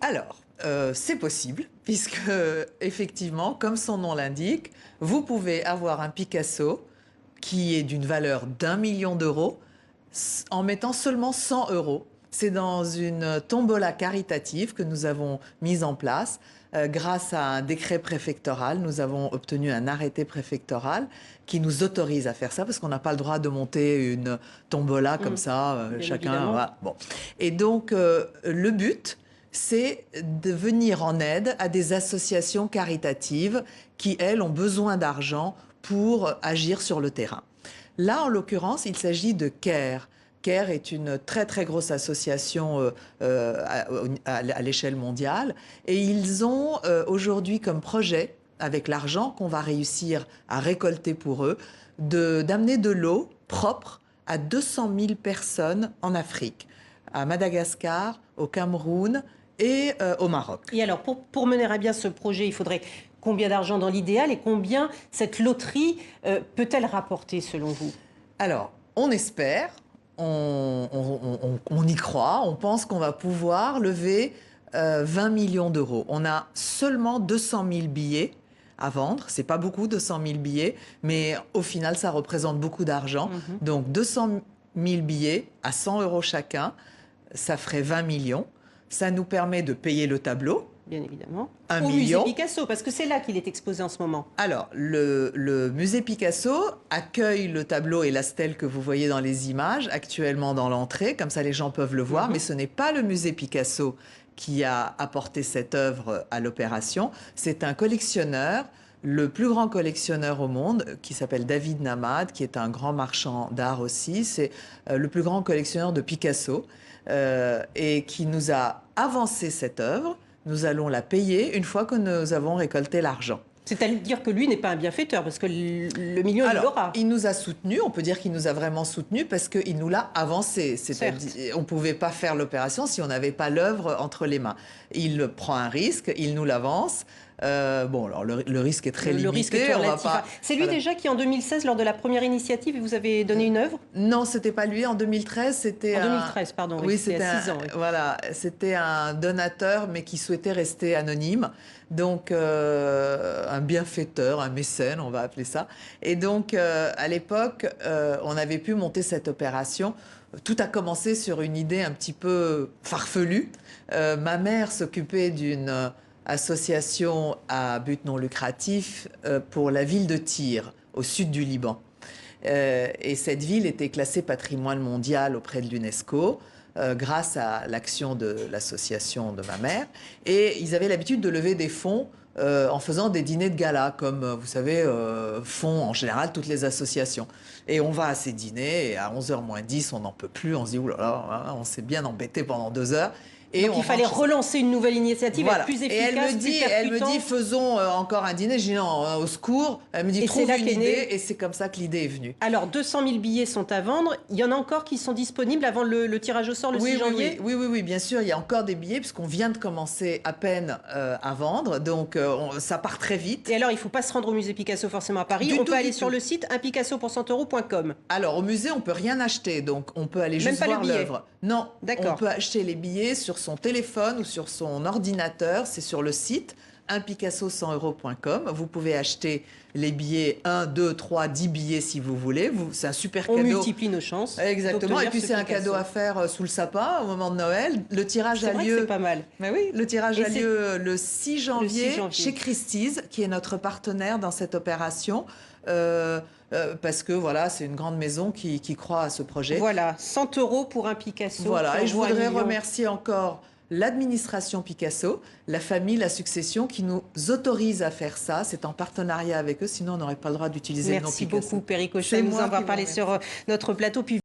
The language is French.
Alors, c'est possible, puisque effectivement, comme son nom l'indique, vous pouvez avoir un Picasso qui est d'une valeur d'1 million d'euros en mettant seulement 100 euros. C'est dans une tombola caritative que nous avons mise en place. Grâce à un décret préfectoral, nous avons obtenu un arrêté préfectoral qui nous autorise à faire ça, parce qu'on n'a pas le droit de monter une tombola comme ça, chacun. Voilà. Bon. Et donc, le but, c'est de venir en aide à des associations caritatives qui, elles, ont besoin d'argent pour agir sur le terrain. Là, en l'occurrence, il s'agit de CARE. CARE est une très très grosse association à l'échelle mondiale et ils ont aujourd'hui comme projet, avec l'argent qu'on va réussir à récolter pour eux, d'amener de l'eau propre à 200 000 personnes en Afrique, à Madagascar, au Cameroun et au Maroc. Et alors, pour mener à bien ce projet, il faudrait combien d'argent dans l'idéal et combien cette loterie peut-elle rapporter selon vous? Alors, on espère, on y croit, on pense qu'on va pouvoir lever 20 millions d'euros. On a seulement 200 000 billets à vendre. C'est pas beaucoup, 200 000 billets, mais au final, ça représente beaucoup d'argent. Donc, 200 000 billets à 100 euros chacun, ça ferait 20 millions. Ça nous permet de payer le tableau. Bien évidemment. Au musée Picasso, parce que c'est là qu'il est exposé en ce moment. Alors, le musée Picasso accueille le tableau et la stèle que vous voyez dans les images, actuellement dans l'entrée, comme ça les gens peuvent le voir, mais ce n'est pas le musée Picasso qui a apporté cette œuvre à l'opération, c'est un collectionneur, le plus grand collectionneur au monde, qui s'appelle David Namad, qui est un grand marchand d'art aussi, c'est le plus grand collectionneur de Picasso, et qui nous a avancé cette œuvre. Nous allons la payer une fois que nous avons récolté l'argent. C'est-à-dire que lui n'est pas un bienfaiteur, parce que le million, il l'aura. Il nous a soutenus, on peut dire qu'il nous a vraiment soutenus, parce qu'il nous l'a avancé. On ne pouvait pas faire l'opération si on n'avait pas l'œuvre entre les mains. Il prend un risque, il nous l'avance. Bon, alors le risque est très limité. Le risque est relatif. C'est lui déjà qui, en 2016, lors de la première initiative, vous avez donné une œuvre? Non, c'était pas lui. En 2013, c'était en 2013, pardon. Oui, c'était à 6 ans. Oui. Voilà, c'était un donateur, mais qui souhaitait rester anonyme. Donc, un bienfaiteur, un mécène, on va appeler ça. Et donc, à l'époque, on avait pu monter cette opération. Tout a commencé sur une idée un petit peu farfelue. Ma mère s'occupait d'une association à but non lucratif pour la ville de Tyr, au sud du Liban. Et cette ville était classée patrimoine mondial auprès de l'UNESCO grâce à l'action de l'association de ma mère. Et ils avaient l'habitude de lever des fonds en faisant des dîners de gala, comme vous savez, font en général toutes les associations. Et on va à ces dîners, et à 11h moins 10, on n'en peut plus, on se dit, oulala, on s'est bien embêté pendant 2 heures. Et donc il fallait relancer une nouvelle initiative, être plus efficace, et elle me dit, faisons encore un dîner. Je dis non, au secours. Elle me dit, trouve une idée, et c'est comme ça que l'idée est venue. Alors 200 000 billets sont à vendre. Il y en a encore qui sont disponibles avant le tirage au sort le 6 janvier. Oui, bien sûr. Il y a encore des billets puisqu'on vient de commencer à peine à vendre. Donc ça part très vite. Et alors il ne faut pas se rendre au musée Picasso forcément à Paris. On peut aller sur le site unpicassopour100euros.com. Alors au musée, on ne peut rien acheter. Donc on peut aller juste voir l'œuvre. Non, on peut acheter les billets sur son téléphone ou sur son ordinateur. C'est sur le site unpicasso100euros.com. Vous pouvez acheter les billets 1, 2, 3, 10 billets si vous voulez. C'est un super cadeau. On multiplie nos chances. Exactement. Et puis c'est un cadeau à faire sous le sapin au moment de Noël. Le tirage a lieu. C'est pas mal. Mais oui, le tirage a lieu le 6 janvier chez Christie's, qui est notre partenaire dans cette opération. Parce que voilà, c'est une grande maison qui croit à ce projet. Voilà, 100 euros pour un Picasso. Voilà, et je voudrais remercier encore l'administration Picasso, la famille, la succession qui nous autorise à faire ça. C'est en partenariat avec eux, sinon on n'aurait pas le droit d'utiliser le nom Picasso. Merci beaucoup, Perry Cochet, de nous avoir parlé sur notre plateau.